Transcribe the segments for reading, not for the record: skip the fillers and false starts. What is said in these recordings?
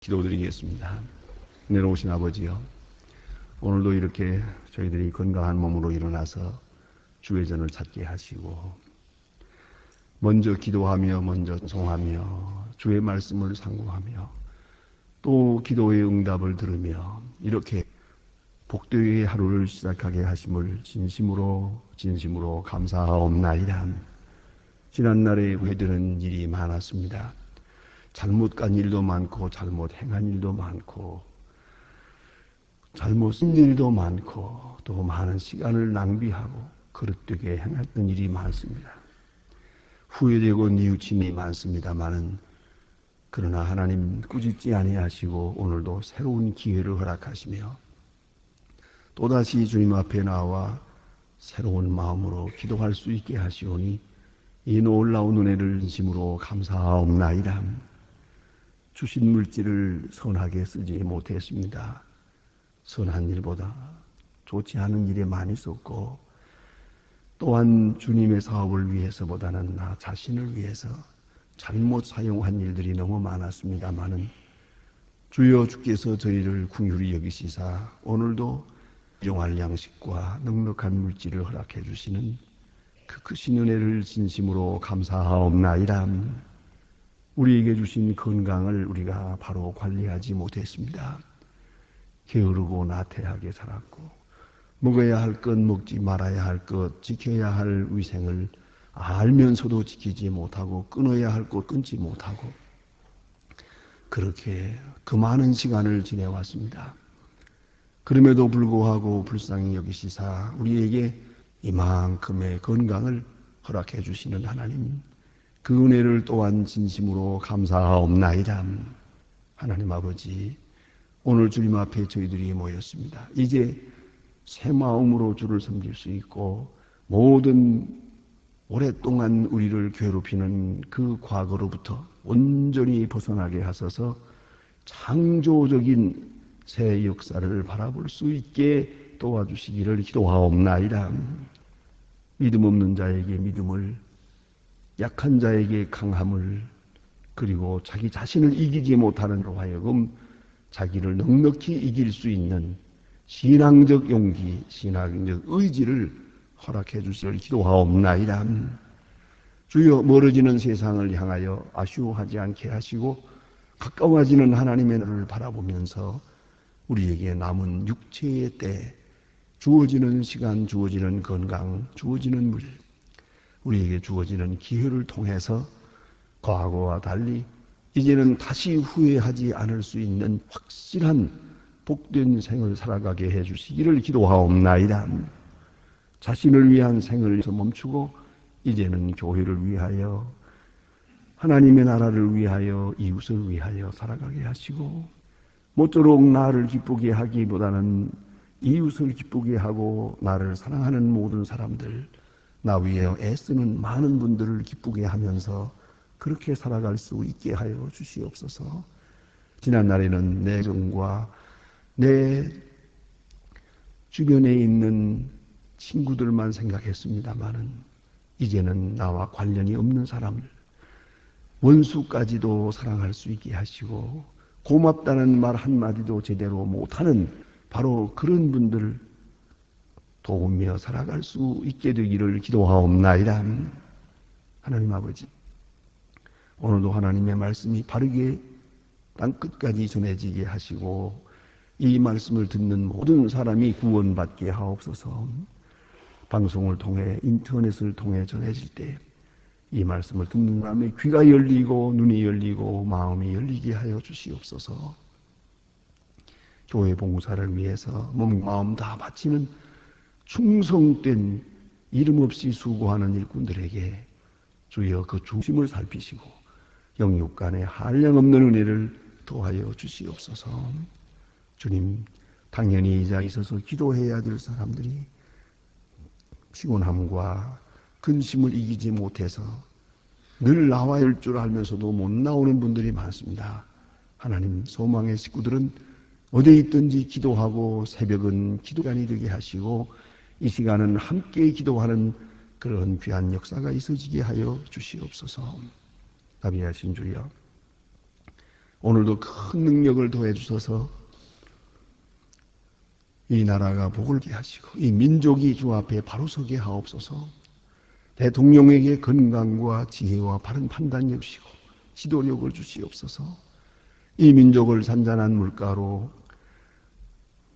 기도드리겠습니다. 내려오신 아버지요, 오늘도 이렇게 저희들이 건강한 몸으로 일어나서 주의 전을 찾게 하시고 먼저 기도하며 먼저 송하며 주의 말씀을 상고하며 또 기도의 응답을 들으며 이렇게 복되의 하루를 시작하게 하심을 진심으로 감사하옵나이다. 지난날에 우리들은 일이 많았습니다. 잘못 간 일도 많고 잘못 행한 일도 많고 잘못 쓴 일도 많고 또 많은 시간을 낭비하고 그릇되게 행했던 일이 많습니다. 후회되고 뉘우침이 많습니다마는 그러나 하나님 꾸짖지 아니하시고 오늘도 새로운 기회를 허락하시며 또다시 주님 앞에 나와 새로운 마음으로 기도할 수 있게 하시오니 이 놀라운 은혜를 진심으로 감사하옵나이다. 주신 물질을 선하게 쓰지 못했습니다. 선한 일보다 좋지 않은 일에 많이 썼고 또한 주님의 사업을 위해서보다는 나 자신을 위해서 잘못 사용한 일들이 너무 많았습니다마는 주여 주께서 저희를 긍휼히 여기시사 오늘도 일용할 양식과 넉넉한 물질을 허락해 주시는 그 크신 은혜를 진심으로 감사하옵나이다. 우리에게 주신 건강을 우리가 바로 관리하지 못했습니다. 게으르고 나태하게 살았고 먹어야 할 것 먹지 말아야 할 것 지켜야 할 위생을 알면서도 지키지 못하고 끊어야 할 것 끊지 못하고 그렇게 그 많은 시간을 지내왔습니다. 그럼에도 불구하고 불쌍히 여기시사 우리에게 이만큼의 건강을 허락해 주시는 하나님, 그 은혜를 또한 진심으로 감사하옵나이다. 하나님 아버지, 오늘 주님 앞에 저희들이 모였습니다. 이제 새 마음으로 주를 섬길 수 있고 모든 오랫동안 우리를 괴롭히는 그 과거로부터 온전히 벗어나게 하셔서 창조적인 새 역사를 바라볼 수 있게 도와주시기를 기도하옵나이다. 믿음 없는 자에게 믿음을, 약한 자에게 강함을, 그리고 자기 자신을 이기지 못하는 로 하여금 자기를 넉넉히 이길 수 있는 신앙적 용기, 신앙적 의지를 허락해 주시기를 기도하옵나이다. 주여, 멀어지는 세상을 향하여 아쉬워하지 않게 하시고 가까워지는 하나님의 나라를 바라보면서 우리에게 남은 육체의 때, 주어지는 시간, 주어지는 건강, 주어지는 물, 우리에게 주어지는 기회를 통해서 과거와 달리 이제는 다시 후회하지 않을 수 있는 확실한 복된 생을 살아가게 해주시기를 기도하옵나이다. 자신을 위한 생을 멈추고 이제는 교회를 위하여, 하나님의 나라를 위하여, 이웃을 위하여 살아가게 하시고 모쪼록 나를 기쁘게 하기보다는 이웃을 기쁘게 하고 나를 사랑하는 모든 사람들, 나 위에 애쓰는 많은 분들을 기쁘게 하면서 그렇게 살아갈 수 있게 하여 주시옵소서. 지난날에는 내 가정과 내 주변에 있는 친구들만 생각했습니다마는 이제는 나와 관련이 없는 사람들, 원수까지도 사랑할 수 있게 하시고 고맙다는 말 한마디도 제대로 못하는 바로 그런 분들을 도우며 살아갈 수 있게 되기를 기도하옵나이다. 하나님 아버지, 오늘도 하나님의 말씀이 바르게 땅끝까지 전해지게 하시고 이 말씀을 듣는 모든 사람이 구원받게 하옵소서. 방송을 통해 인터넷을 통해 전해질 때 이 말씀을 듣는 사람의 귀가 열리고 눈이 열리고 마음이 열리게 하여 주시옵소서. 교회 봉사를 위해서 몸 마음 다 바치는 충성된 이름 없이 수고하는 일꾼들에게 주여 그 중심을 살피시고 영육 간의 한량없는 은혜를 더하여 주시옵소서. 주님, 당연히 이 자리에 있어서 기도해야 될 사람들이 피곤함과 근심을 이기지 못해서 늘 나와야 할 줄 알면서도 못 나오는 분들이 많습니다. 하나님, 소망의 식구들은 어디에 있든지 기도하고 새벽은 기도간이 되게 하시고 이 시간은 함께 기도하는 그런 귀한 역사가 있어지게 하여 주시옵소서. 자비하신 주여, 오늘도 큰 능력을 더해 주셔서 이 나라가 복을 게 하시고 이 민족이 주 앞에 바로 서게 하옵소서. 대통령에게 건강과 지혜와 바른 판단력 주시고 지도력을 주시옵소서. 이 민족을 잔잔한 물가로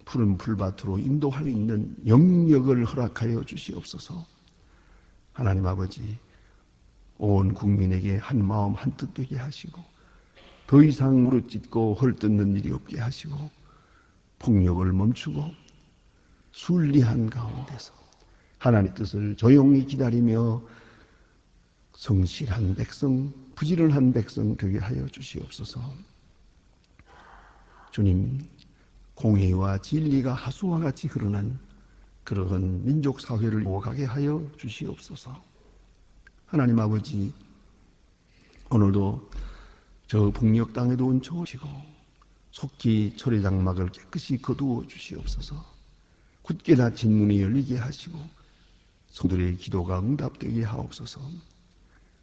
푸른 풀밭으로 인도할 수 있는 영역을 허락하여 주시옵소서. 하나님 아버지, 온 국민에게 한 마음 한 뜻 되게 하시고 더 이상 무릎 찢고 헐뜯는 일이 없게 하시고 폭력을 멈추고 순리한 가운데서 하나님의 뜻을 조용히 기다리며 성실한 백성, 부지런한 백성 되게 하여 주시옵소서. 주님, 공의와 진리가 하수와 같이 흐르는 그러한 민족 사회를 오가게 하여 주시옵소서. 하나님 아버지, 오늘도 저 북녘 땅에도 은총하시고 속히 철의 장막을 깨끗이 거두어 주시옵소서. 굳게 닫힌 문이 열리게 하시고 성들의 기도가 응답되게 하옵소서.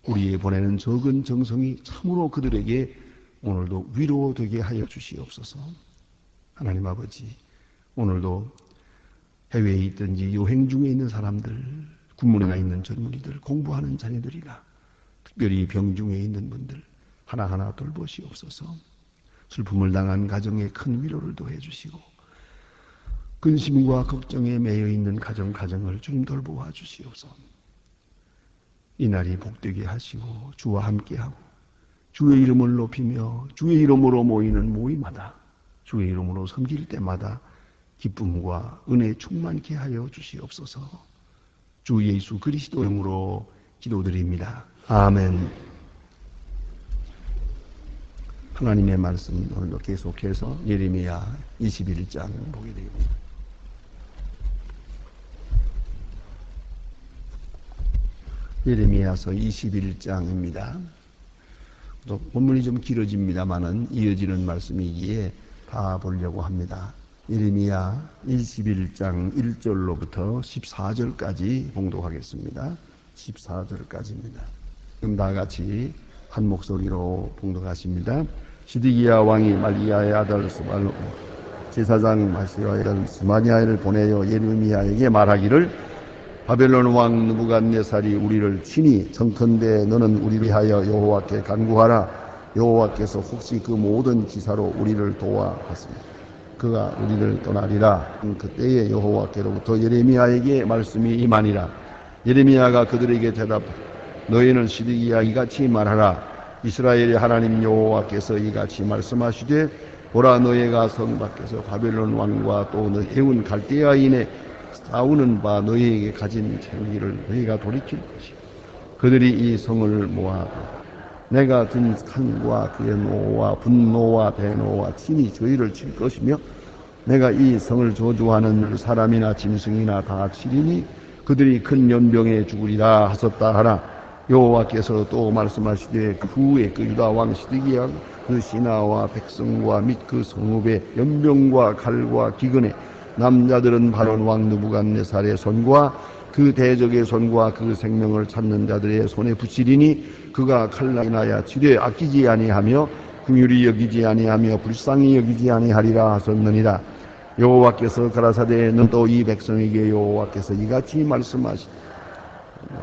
우리의 보내는 적은 정성이 참으로 그들에게 오늘도 위로되게 하여 주시옵소서. 하나님 아버지, 오늘도 해외에 있든지 여행 중에 있는 사람들, 군문에 가 있는 젊은이들, 공부하는 자녀들이나 특별히 병 중에 있는 분들 하나하나 돌보시옵소서. 슬픔을 당한 가정에 큰 위로를 더해 주시고 근심과 걱정에 매여 있는 가정을 주님 돌보아 주시옵소서. 이 날이 복되게 하시고 주와 함께하고 주의 이름을 높이며 주의 이름으로 모이는 모임마다 주의 이름으로 섬길 때마다 기쁨과 은혜 충만케 하여 주시옵소서. 주 예수 그리스도 이름으로 기도드립니다. 아멘. 하나님의 말씀 오늘도 계속해서 예레미야 21장 보게 됩니다. 예레미야서 21장입니다. 또 본문이 좀 길어집니다만은 이어지는 말씀이기에 다 보려고 합니다. 예레미야 21장 1절로부터 14절까지 봉독하겠습니다. 14절까지입니다. 그럼 다 같이 한 목소리로 봉독하십니다. 시드기야 왕이 말기야의 아들 스발로 제사장 마시아의 아들 스마니아를 보내어 예레미야에게 말하기를 바벨론 왕 느부갓네살이 우리를 친히 청컨대 너는 우리를 위하여 여호와께 간구하라. 여호와께서 혹시 그 모든 기사로 우리를 도와 하십니다. 그가 우리를 떠나리라. 그때에 여호와께로부터 예레미야에게 말씀이 임하니라. 예레미야가 그들에게 대답 너희는 시드기야 이같이 말하라. 이스라엘의 하나님 여호와께서 이같이 말씀하시되 보라 너희가 성 밖에서 바벨론 왕과 또 해운 갈대아인의 싸우는 바 너희에게 가진 재물을 너희가 돌이킬 것이요 그들이 이 성을 모아 내가 든 칼과 그의 노와 분노와 대노와 친히 저희를 칠 것이며 내가 이 성을 저주하는 사람이나 짐승이나 다 치리니 그들이 큰 연병에 죽으리라 하셨다 하라. 여호와께서 또 말씀하시되 그 후에 그 유다 왕 시드기야 그 신하와 백성과 및 그 성읍의 연병과 칼과 기근에 남자들은 바론 왕 느부갓네살의 손과 그 대적의 손과 그 생명을 찾는 자들의 손에 붙이리니 그가 칼날이 나야 지뢰 아끼지 아니하며 긍휼히 여기지 아니하며 불쌍히 여기지 아니하리라 하셨느니라. 여호와께서 가라사대 는 또 이 백성에게 여호와께서 이같이 말씀하시되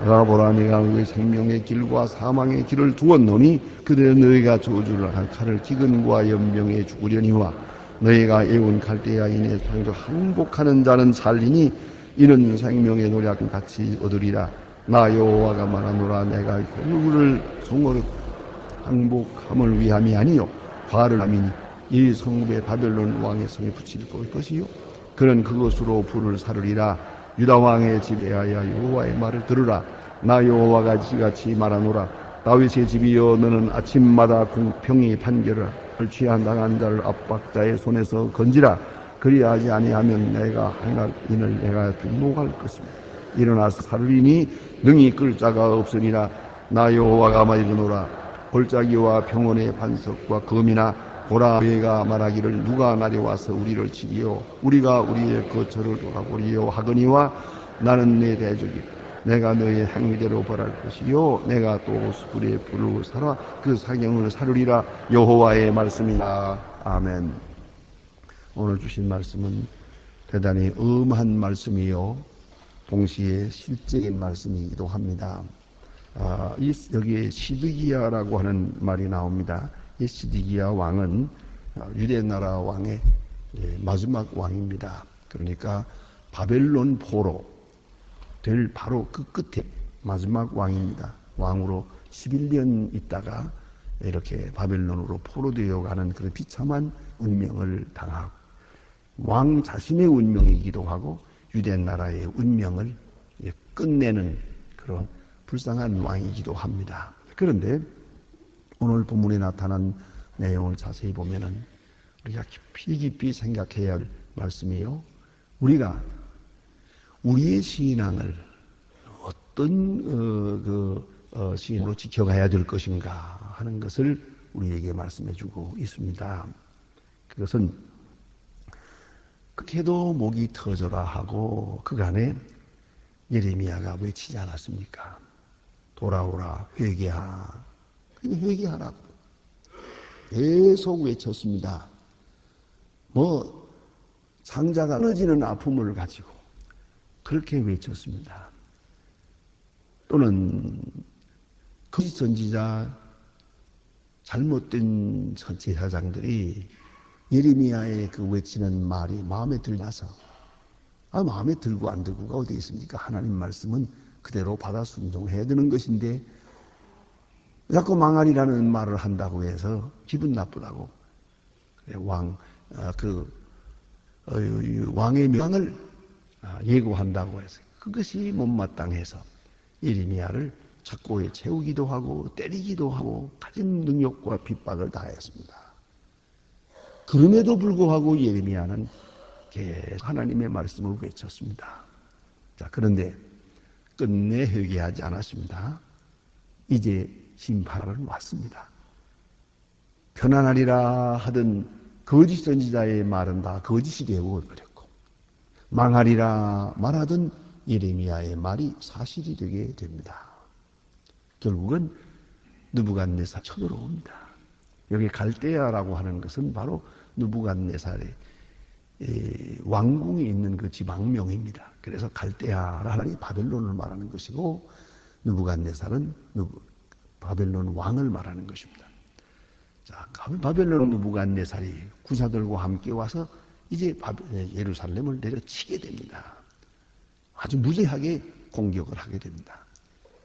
내가 보라 내가 너희 생명의 길과 사망의 길을 두었노니 그대 너희가 저주를 할 칼을 기근과 연병에 죽으려니와 너희가 애운 갈대아인의 상조 항복하는 자는 살리니 이는 생명의 노략 같이 얻으리라. 나 여호와가 말하노라. 내가 혈육을 성으로 항복함을 위함이 아니요 화를 함이니 이 성읍에 바벨론 왕의 성에 붙일 것이요 그는 그것으로 불을 사르리라. 유다 왕의 집에 하여 여호와의 말을 들으라. 나 여호와가 이같이 말하노라. 다윗의 집이여 너는 아침마다 공평히 판결을 취한 당한 자를 압박자의 손에서 건지라. 그리하지 아니하면 내가 행할 인을 내가 분노할 것입니다. 일어나서 사르리니 능히 끌 자가 없으니라. 나 여호와가 말이노라. 골짜기와 평원의 반석과 검이나 보라 너희가 말하기를 누가 나려와서 우리를 치리요 우리가 우리의 거처를 돌아보리요 하거니와 나는 내 대적이 내가 너의 행위대로 벌할 것이요 내가 또 수풀에 불을 살아 그 사경을 사르리라. 여호와의 말씀이다. 아멘. 오늘 주신 말씀은 대단히 엄한 말씀이요 동시에 실제인 말씀이기도 합니다. 여기에 시드기야라고 하는 말이 나옵니다. 이 시드기야 왕은 유대 나라 왕의 마지막 왕입니다. 그러니까 바벨론 포로 될 바로 그 끝에 마지막 왕입니다. 왕으로 11년 있다가 이렇게 바벨론으로 포로되어 가는 그런 비참한 운명을 당하고 왕 자신의 운명이기도 하고 유대 나라의 운명을 끝내는 그런 불쌍한 왕이기도 합니다. 그런데 오늘 본문에 나타난 내용을 자세히 보면은 우리가 깊이 생각해야 할 말씀이요. 우리가 우리의 신앙을 어떤 신으로 지켜가야 될 것인가 하는 것을 우리에게 말씀해 주고 있습니다. 그것은 그렇게도 목이 터져라 하고 그간에 예레미야가 외치지 않았습니까? 돌아오라, 회개하라. 회개하라고 계속 외쳤습니다. 상자가 끊어지는 아픔을 가지고 그렇게 외쳤습니다. 또는 거짓 선지자, 잘못된 제사장들이 예레미야의 그 외치는 말이 마음에 들나서 마음에 들고 안 들고가 어디 있습니까? 하나님 말씀은 그대로 받아 순종해야 되는 것인데 자꾸 망하리라는 말을 한다고 해서 기분 나쁘다고 왕의 명을 예고한다고 해서 그것이 못마땅해서 예레미야를 착고에 채우기도 하고 때리기도 하고 가진 능력과 핍박을 다했습니다. 그럼에도 불구하고 예레미야는 계속 하나님의 말씀을 외쳤습니다. 자, 그런데 끝내 회개하지 않았습니다. 이제 심판은 왔습니다. 편안하리라 하던 거짓 선지자의 말은 다 거짓이 되어버렸고 망하리라 말하던 예레미야의 말이 사실이 되게 됩니다. 결국은 느부갓네살 쳐들어옵니다. 여기 갈대아라고 하는 것은 바로 느부갓네살의 왕궁이 있는 그 지방명입니다. 그래서 갈대아라는 바벨론을 말하는 것이고 느부갓네살은 바벨론 왕을 말하는 것입니다. 자, 바벨론 느부갓네살이 군사들과 함께 와서 이제 예루살렘을 내려치게 됩니다. 아주 무지하게 공격을 하게 됩니다.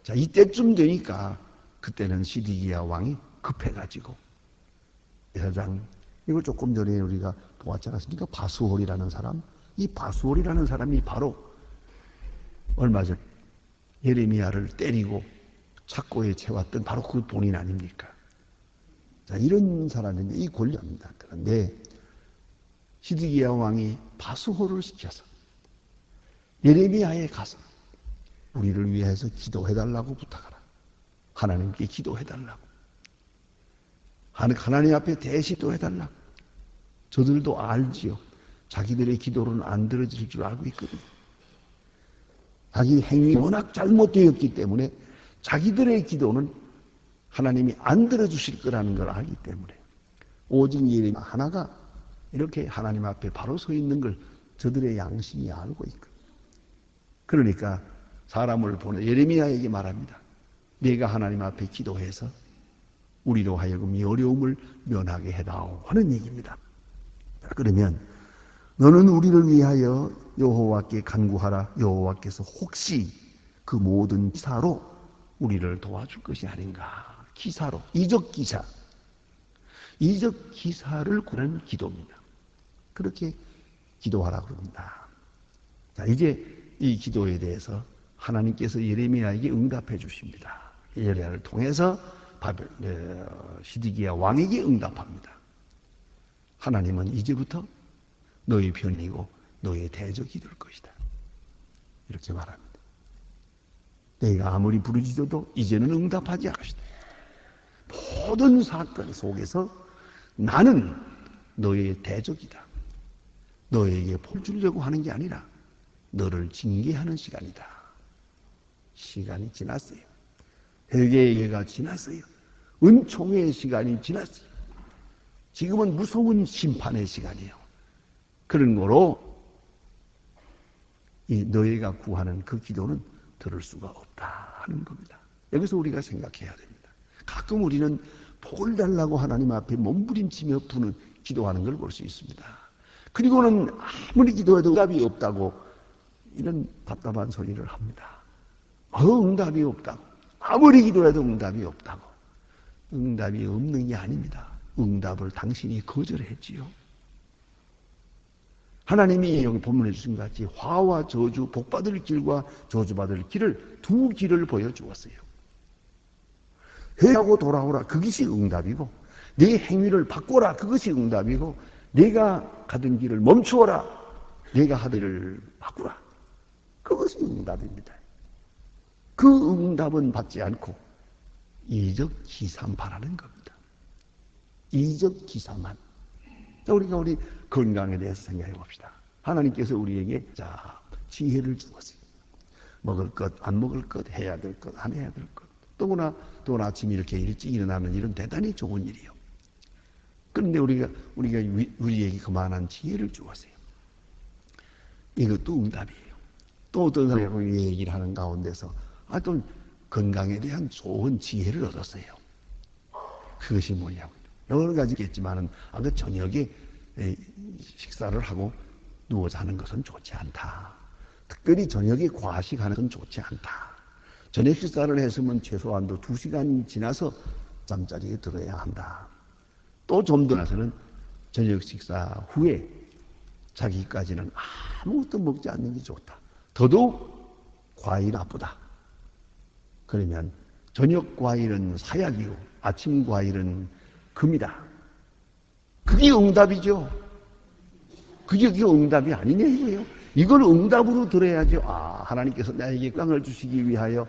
자, 이때쯤 되니까 그때는 시드기야 왕이 급해가지고 제사장 이거 조금 전에 우리가 보았지 않았습니까? 바수홀이라는 사람. 이 바수홀이라는 사람이 바로 얼마 전 예레미야를 때리고 착고에 채웠던 바로 그 본인 아닙니까? 자, 이런 사람인데 이 권리합니다. 그런데 시드기야 왕이 바수홀을 시켜서 예레미야에 가서 우리를 위해서 기도해달라고 부탁하라. 하나님께 기도해달라고. 하나님 앞에 대신 기도해달라고. 저들도 알지요. 자기들의 기도로는 안 들어질 줄 알고 있거든요. 자기 행위 워낙 잘못되었기 때문에 자기들의 기도는 하나님이 안 들어주실 거라는 걸 알기 때문에 오직 예레미야 하나가 이렇게 하나님 앞에 바로 서 있는 걸 저들의 양심이 알고 있거든요. 그러니까 사람을 보내 예레미야에게 말합니다. 네가 하나님 앞에 기도해서 우리로 하여금 이 어려움을 면하게 해다오 하는 얘기입니다. 그러면 너는 우리를 위하여 여호와께 간구하라. 여호와께서 혹시 그 모든 기사로 우리를 도와줄 것이 아닌가. 기사로, 이적 기사를 구하는 기도입니다. 그렇게 기도하라고 그럽니다. 자, 이제 이 기도에 대해서 하나님께서 예레미야에게 응답해 주십니다. 예레미야를 통해서 시드기야 왕에게 응답합니다. 하나님은 이제부터 너의 편이고 너의 대적이 될 것이다. 이렇게 말합니다. 내가 아무리 부르짖어도 이제는 응답하지 않으시다. 모든 사건 속에서 나는 너의 대적이다. 너에게 볼 주려고 하는 게 아니라 너를 징계하는 시간이다. 시간이 지났어요. 회개의 예가 지났어요. 은총의 시간이 지났어요. 지금은 무서운 심판의 시간이에요. 그런 거로 이 너희가 구하는 그 기도는 들을 수가 없다 하는 겁니다. 여기서 우리가 생각해야 됩니다. 가끔 우리는 복을 달라고 하나님 앞에 몸부림치며 기도하는 걸 볼 수 있습니다. 그리고는 아무리 기도해도 응답이 없다고 이런 답답한 소리를 합니다. 응답이 없다고. 아무리 기도해도 응답이 없다고. 응답이 없는 게 아닙니다. 응답을 당신이 거절했지요. 하나님이 여기 본문에 주신 것 같이 화와 저주, 복받을 길과 저주받을 길을 두 길을 보여주었어요. 회개하고 돌아오라, 그것이 응답이고, 네 행위를 바꿔라, 그것이 응답이고, 내가 가던 길을 멈추어라, 내가 하던 일을 바꾸라, 그것이 응답입니다. 그 응답은 받지 않고 이적 기사만 바라는 겁니다. 이적 기사만. 우리가 우리 건강에 대해서 생각해 봅시다. 하나님께서 우리에게 지혜를 주었어요. 먹을 것, 안 먹을 것, 해야 될 것, 안 해야 될 것. 또나 아침 이렇게 일찍 일어나는 일은 대단히 좋은 일이에요. 그런데 우리가 우리에게 그만한 지혜를 주었어요. 이것도 응답이에요. 또 어떤 사람이 얘기를 하는 가운데서 또 건강에 대한 좋은 지혜를 얻었어요. 그것이 뭐냐고. 여러 가지 있겠지만은 그 저녁에 식사를 하고 누워 자는 것은 좋지 않다. 특별히 저녁에 과식하는 것은 좋지 않다. 저녁 식사를 했으면 최소한도 2시간이 지나서 잠자리에 들어야 한다. 또 좀 더 나서는 저녁 식사 후에 자기까지는 아무것도 먹지 않는 게 좋다. 더더욱 과일이 나쁘다. 그러면 저녁 과일은 사약이고 아침 과일은 금이다. 그게 응답이죠. 그게 응답이 아니냐 이거예요. 이걸 응답으로 들어야죠. 하나님께서 나에게 건강을 주시기 위하여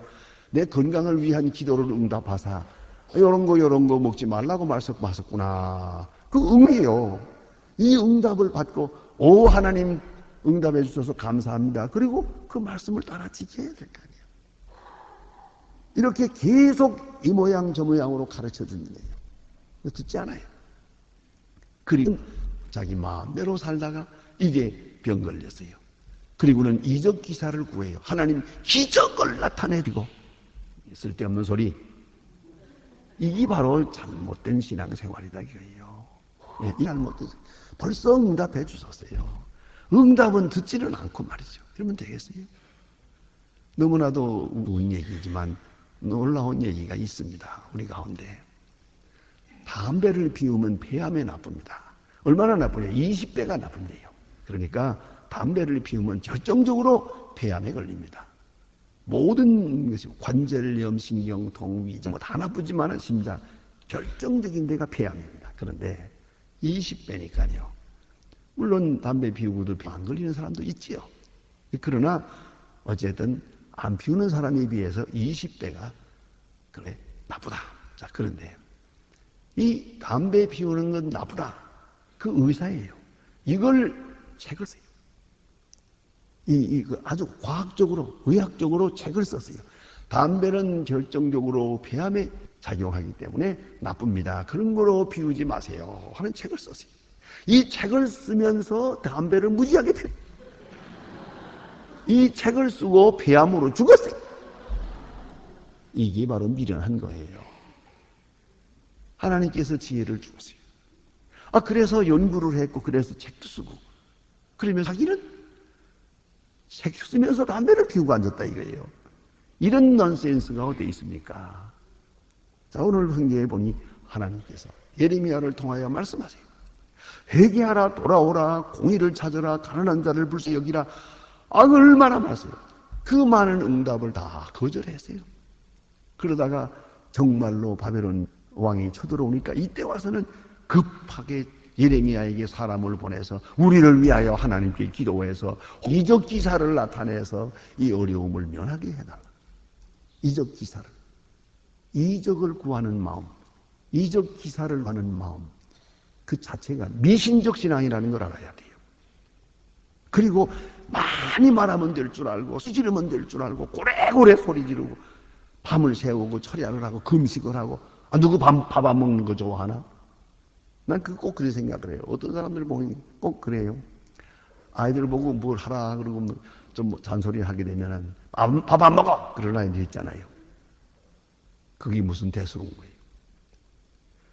내 건강을 위한 기도를 응답하사 이런 거 먹지 말라고 말씀하셨구나. 그 응이에요. 이 응답을 받고 하나님 응답해 주셔서 감사합니다. 그리고 그 말씀을 따라 지켜야 될 거 아니에요. 이렇게 계속 이 모양 저 모양으로 가르쳐 주는 거예요. 듣지 않아요. 그리고 자기 마음대로 살다가 이게 병 걸렸어요. 그리고는 이적 기사를 구해요. 하나님 기적을 나타내리고. 쓸데없는 소리. 이게 바로 잘못된 신앙생활이다 이거예요. 이 잘못된. 벌써 응답해 주셨어요. 응답은 듣지는 않고 말이죠. 그러면 되겠어요? 너무나도 우는 얘기지만 놀라운 얘기가 있습니다. 우리 가운데. 담배를 피우면 폐암에 나쁩니다. 얼마나 나쁘냐? 20배가 나쁜데요. 그러니까 담배를 피우면 결정적으로 폐암에 걸립니다. 모든 것이 관절염, 신경통, 위장 다 나쁘지만 심장 결정적인 데가 폐암입니다. 그런데 20배니까요. 물론 담배 피우고도 안 걸리는 사람도 있지요. 그러나 어쨌든 안 피우는 사람에 비해서 20배가 그래 나쁘다. 자, 그런데 이 담배 피우는 건 나쁘다. 그 의사예요. 이걸 책을 써요. 아주 과학적으로, 의학적으로 책을 썼어요. 담배는 결정적으로 폐암에 작용하기 때문에 나쁩니다. 그런 거로 피우지 마세요. 하는 책을 썼어요. 이 책을 쓰면서 담배를 무지하게 피워요. 이 책을 쓰고 폐암으로 죽었어요. 이게 바로 미련한 거예요. 하나님께서 지혜를 주었어요. 그래서 연구를 했고, 그래서 책도 쓰고, 그러면 자기는 책 쓰면서 담배를 피우고 앉았다 이거예요. 이런 넌센스가 어디 있습니까? 자, 오늘 성경에 보니 하나님께서 예레미야를 통하여 말씀하세요. 회개하라, 돌아오라, 공의를 찾으라, 가난한 자를 불쌍히 여기라. 얼마나 많았어요. 그 많은 응답을 다 거절했어요. 그러다가 정말로 바벨론 왕이 쳐들어오니까 이때 와서는 급하게 예레미야에게 사람을 보내서 우리를 위하여 하나님께 기도해서 이적 기사를 나타내서 이 어려움을 면하게 해달라. 이적 기사를. 이적을 구하는 마음, 이적 기사를 구하는 마음, 그 자체가 미신적 신앙이라는 걸 알아야 돼요. 그리고 많이 말하면 될 줄 알고 지르면 될 줄 알고 고래고래 소리 지르고 밤을 새우고 철야를 하고 금식을 하고 누구 밥 안 먹는 거 좋아하나? 난 그거 꼭 그렇게 생각을 해요. 어떤 사람들 보면 꼭 그래요. 아이들 보고 뭘 하라 그러고 좀 잔소리 하게 되면은 밥 안 먹어! 그러나 이제 있잖아요. 그게 무슨 대수로운 거예요.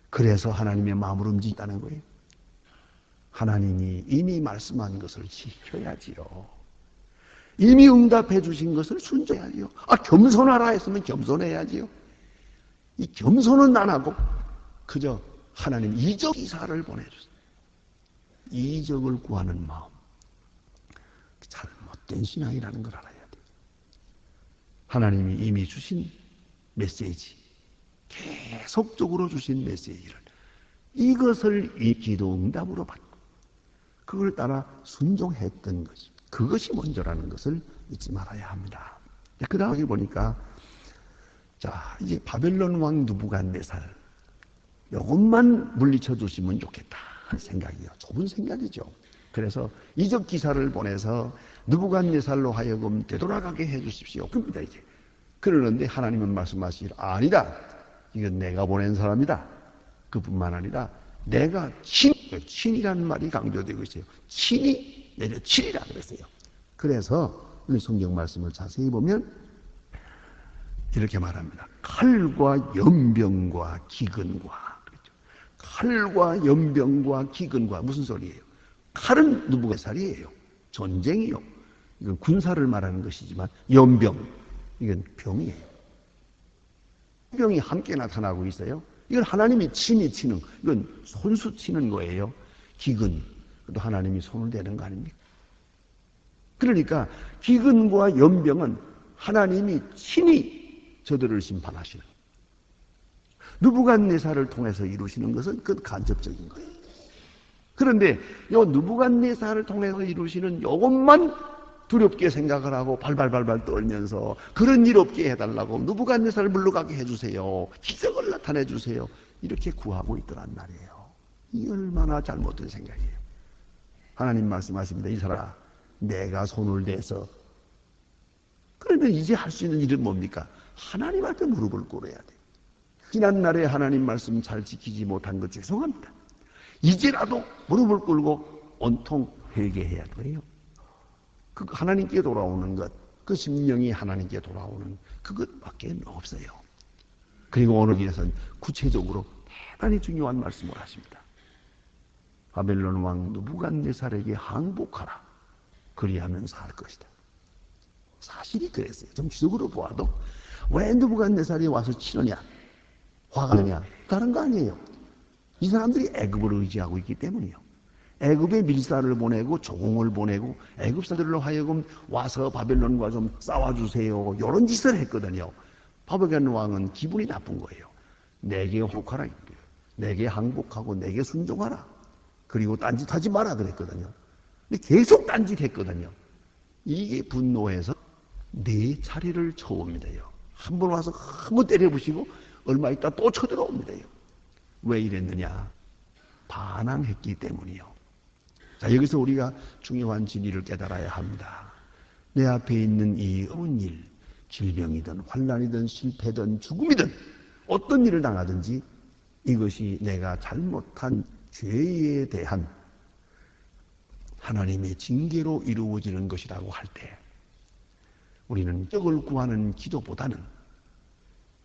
그래서 하나님의 마음을 움직인다는 거예요. 하나님이 이미 말씀한 것을 지켜야지요. 이미 응답해 주신 것을 순종해야지요. 겸손하라 했으면 겸손해야지요. 이 겸손은 안 하고 그저 하나님 이적 기사를 보내주세요. 이적을 구하는 마음. 잘못된 신앙이라는 걸 알아야 돼요. 하나님이 이미 주신 메시지, 계속적으로 주신 메시지를 이것을 이 기도 응답으로 받고 그걸 따라 순종했던 것이 그것이 먼저라는 것을 잊지 말아야 합니다. 그 다음에 보니까 자 이제 바벨론 왕 느부갓네살 이것만 물리쳐 주시면 좋겠다 하는 생각이에요. 좁은 생각이죠. 그래서 이적 기사를 보내서 느부갓네살로 하여금 되돌아가게 해 주십시오. 그럽니다 이제. 그러는데 하나님은 말씀하시기를 아니다. 이건 내가 보낸 사람이다. 그뿐만 아니라 내가 친이라는 말이 강조되고 있어요. 친이 내려치리라 그랬어요. 그래서 우리 성경 말씀을 자세히 보면 이렇게 말합니다. 칼과 연병과 기근과 그렇죠. 칼과 연병과 기근과 무슨 소리예요? 칼은 느부갓네살이에요. 전쟁이요. 이건 군사를 말하는 것이지만 연병 이건 병이에요. 병이 함께 나타나고 있어요. 이건 하나님이 친히 치는, 이건 손수 치는 거예요. 기근, 또 하나님이 손을 대는 거 아닙니까? 그러니까 기근과 연병은 하나님이 친히 저들을 심판하시는 거예요. 느부갓네살을 통해서 이루시는 것은 그 간접적인 거예요. 그런데 이 느부갓네살을 통해서 이루시는 이것만 두렵게 생각을 하고 발발발발 떨면서 그런 일 없게 해달라고 느부갓네살을 물러가게 해주세요. 기적을 나타내 주세요. 이렇게 구하고 있더란 말이에요. 이 얼마나 잘못된 생각이에요. 하나님 말씀하십니다. 이 사람아 내가 손을 대서 그러면 이제 할 수 있는 일은 뭡니까? 하나님한테 무릎을 꿇어야 돼요. 지난날에 하나님 말씀 잘 지키지 못한 것 죄송합니다. 이제라도 무릎을 꿇고 온통 회개해야 돼요. 그 하나님께 돌아오는 것, 그 심령이 하나님께 돌아오는 그것밖에 없어요. 그리고 오늘 길에서는 구체적으로 대단히 중요한 말씀을 하십니다. 바벨론 왕 느부갓네살에게 항복하라. 그리하면 살 것이다. 사실이 그랬어요. 정치적으로 보아도 왜 느부갓네살이 와서 치느냐, 화가 나냐, 다른 거 아니에요. 이 사람들이 애굽을 의지하고 있기 때문이에요. 애굽에 밀사를 보내고 종을 보내고 애굽 사람들로 하여금 와서 바벨론과 좀 싸워주세요. 이런 짓을 했거든요. 바벨론 왕은 기분이 나쁜 거예요. 내게 항복하라. 내게 항복하고 내게 순종하라. 그리고 딴짓하지 마라 그랬거든요. 근데 계속 딴짓했거든요. 이게 분노해서 4차례를 쳐옵니다요. 한 번 와서 한 번 때려부시고 얼마 있다 또 쳐들어옵니다요. 왜 이랬느냐? 반항했기 때문이요. 자, 여기서 우리가 중요한 진리를 깨달아야 합니다. 내 앞에 있는 이 어려운 일, 질병이든 환난이든 실패든 죽음이든 어떤 일을 당하든지 이것이 내가 잘못한 죄에 대한 하나님의 징계로 이루어지는 것이라고 할 때 우리는 적을 구하는 기도보다는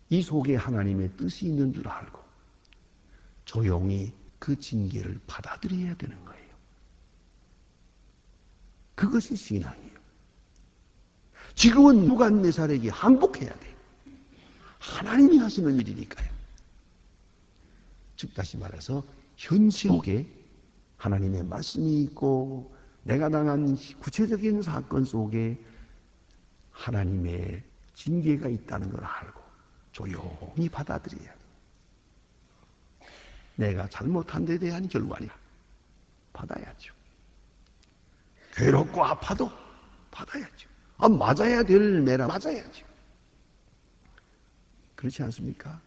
이 속에 하나님의 뜻이 있는 줄 알고 조용히 그 징계를 받아들여야 되는 거예요. 그것이 신앙이에요. 지금은 느부갓네살에게 항복해야 돼요. 하나님이 하시는 일이니까요. 즉 다시 말해서 현실 속에 하나님의 말씀이 있고 내가 당한 구체적인 사건 속에 하나님의 징계가 있다는 걸 알고 조용히 받아들여야 돼요. 내가 잘못한 데 대한 결과냐 받아야죠. 괴롭고 아파도 받아야죠. 맞아야 될 매라 맞아야죠. 그렇지 않습니까?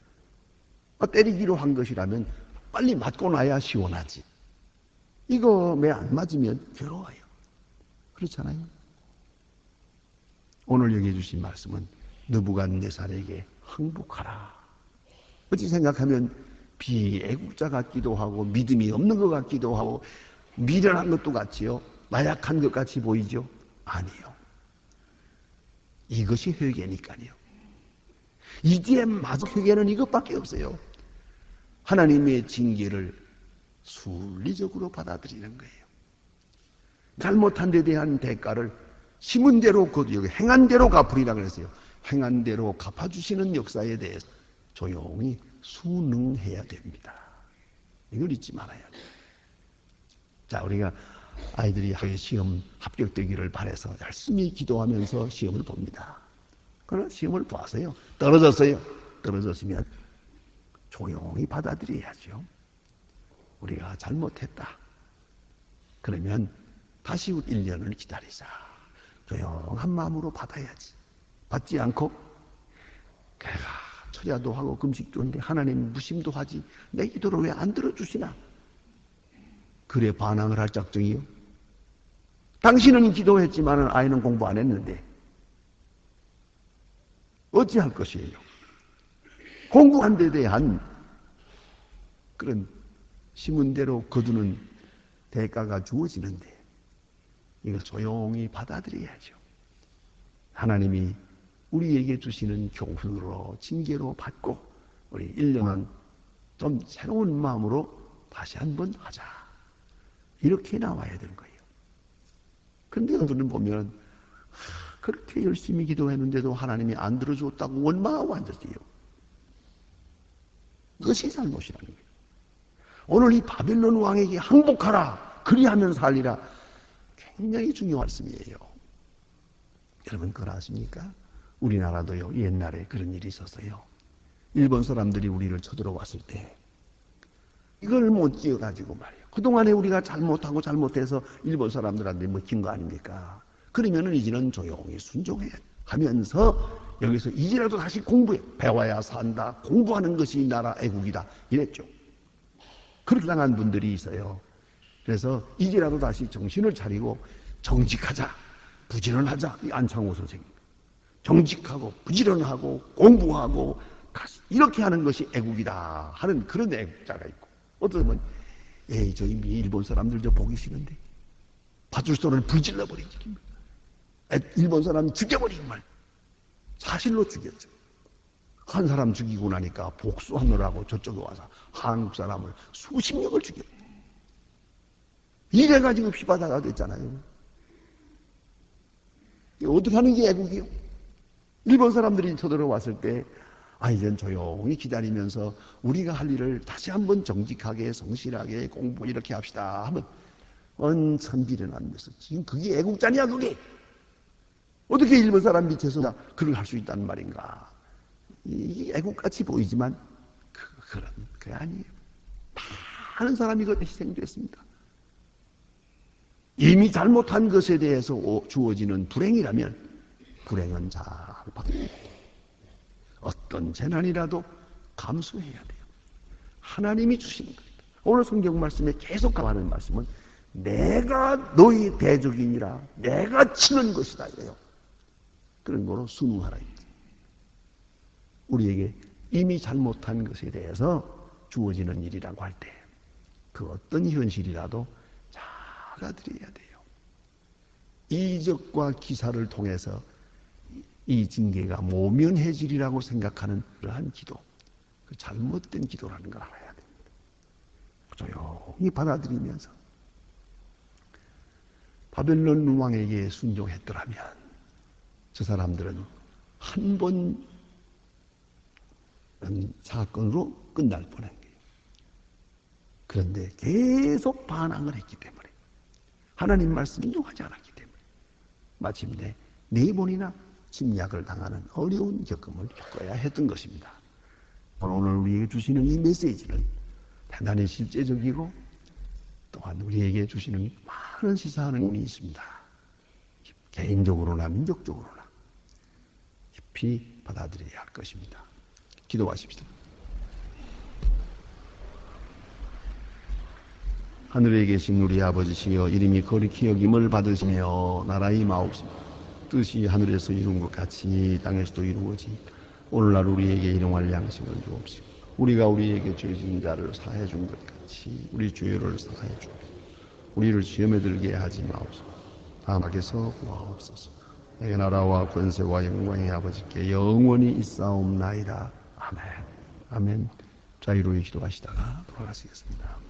때리기로 한 것이라면 빨리 맞고 나야 시원하지. 이거 매 안 맞으면 괴로워요. 그렇잖아요. 오늘 여기 주신 말씀은 느부갓네살에게 항복하라. 어찌 생각하면 비애국자 같기도 하고 믿음이 없는 것 같기도 하고 미련한 것도 같지요. 나약한 것 같이 보이죠? 아니요. 이것이 회개니까요. 이제 마저 회개는 이것밖에 없어요. 하나님의 징계를 순리적으로 받아들이는 거예요. 잘못한 데 대한 대가를 심은 대로 거두고 행한 대로 갚으리라 그랬어요. 행한 대로 갚아주시는 역사에 대해서 조용히 순응해야 됩니다. 이걸 잊지 말아야 돼요. 자, 우리가 아이들이 시험 합격되기를 바라서 열심히 기도하면서 시험을 봅니다. 그러나 시험을 보았어요. 떨어졌어요. 떨어졌으면 조용히 받아들여야죠. 우리가 잘못했다. 그러면 다시 1년을 기다리자. 조용한 마음으로 받아야지. 받지 않고 내가 철야도 하고 금식도 하는데 하나님 무심도 하지 내 기도를 왜 안 들어주시나? 그래 반항을 할 작정이요? 당신은 기도했지만 아이는 공부 안 했는데 어찌할 것이에요? 공부한 데 대한 그런 심은 대로 거두는 대가가 주어지는데 이걸 조용히 받아들여야죠. 하나님이 우리에게 주시는 교훈으로 징계로 받고 우리 1년은 좀 새로운 마음으로 다시 한번 하자. 이렇게 나와야 되는 거예요. 그런데 여러분 보면 그렇게 열심히 기도했는데도 하나님이 안 들어줬다고 원망하고 앉았어요. 그것이 잘못이라는 거예요. 오늘 이 바벨론 왕에게 항복하라. 그리하면 살리라. 굉장히 중요한 말씀이에요. 여러분 그걸 아십니까? 우리나라도요 옛날에 그런 일이 있었어요. 일본 사람들이 우리를 쳐들어왔을 때 이걸 못 지어가지고 말이에요. 그동안에 우리가 잘못하고 잘못해서 일본 사람들한테 먹힌 거 아닙니까? 그러면은 이제는 조용히 순종해 하면서 여기서 이제라도 다시 공부해. 배워야 산다. 공부하는 것이 나라 애국이다. 이랬죠. 그렇게 당한 분들이 있어요. 그래서 이제라도 다시 정신을 차리고 정직하자. 부지런하자. 이 안창호 선생님. 정직하고 부지런하고 공부하고 이렇게 하는 것이 애국이다 하는 그런 애국자가 있고 어쩌면 에이 저 일본 사람들 저 보기 싫은데 파출소를 불질러 버리지 일본 사람 죽여버리고 말 사실로 죽였죠. 한 사람 죽이고 나니까 복수하느라고 저쪽에 와서 한국 사람을 수십 명을 죽였죠. 이래가지고 피바다가 됐잖아요. 어떻게 하는 게 애국이요? 일본 사람들이 쳐들어왔을 때 이젠 조용히 기다리면서 우리가 할 일을 다시 한번 정직하게 성실하게 공부 이렇게 합시다 하면 원천 비련하면서 지금 그게 애국자냐 그게? 어떻게 일본 사람 밑에서 그걸 할 수 있다는 말인가? 이게 애국같이 보이지만 그런 게 아니에요. 많은 사람이 그것에 희생됐습니다. 이미 잘못한 것에 대해서 주어지는 불행이라면 불행은 잘 받습니다. 어떤 재난이라도 감수해야 돼요. 하나님이 주시는 겁니다. 오늘 성경 말씀에 계속 가는 말씀은 내가 너희 대적이니라 내가 치는 것이다 이래요. 그런 거로 순응하라. 우리에게 이미 잘못한 것에 대해서 주어지는 일이라고 할 때 그 어떤 현실이라도 잘 알아들여야 돼요. 이적과 기사를 통해서 이 징계가 모면해지리라고 생각하는 그러한 기도, 그 잘못된 기도라는 걸 알아야 됩니다. 조용히 받아들이면서 바벨론 왕에게 순종했더라면 저 사람들은 한 번 사건으로 끝날 뻔한 거예요. 그런데 계속 반항을 했기 때문에 하나님 말씀 인용하지 않았기 때문에 마침내 4번이나 침략을 당하는 어려운 겪음을 겪어야 했던 것입니다. 오늘 우리에게 주시는 이 메시지는 대단히 실제적이고 또한 우리에게 주시는 많은 시사하는 의미 있습니다. 개인적으로나 민족적으로나 깊이 받아들여야 할 것입니다. 기도하십시다. 하늘에 계신 우리 아버지시여 이름이 거룩히 여김을 받으시며 나라의 마옵소서. 뜻이 하늘에서 이룬 것 같이 땅에서도 이루어지 오늘날 우리에게 일용할 양식을 주옵시고 우리가 우리에게 죄 지은 자를 사해 준 것 같이 우리 죄를 사해 주옵소서. 우리를 시험에 들게 하지 마옵소서. 하나님께서 구하옵소서. 내 나라와 권세와 영광의 아버지께 영원히 있사옵나이다. 아멘. 아멘. 자유로이 기도하시다가 돌아가시겠습니다.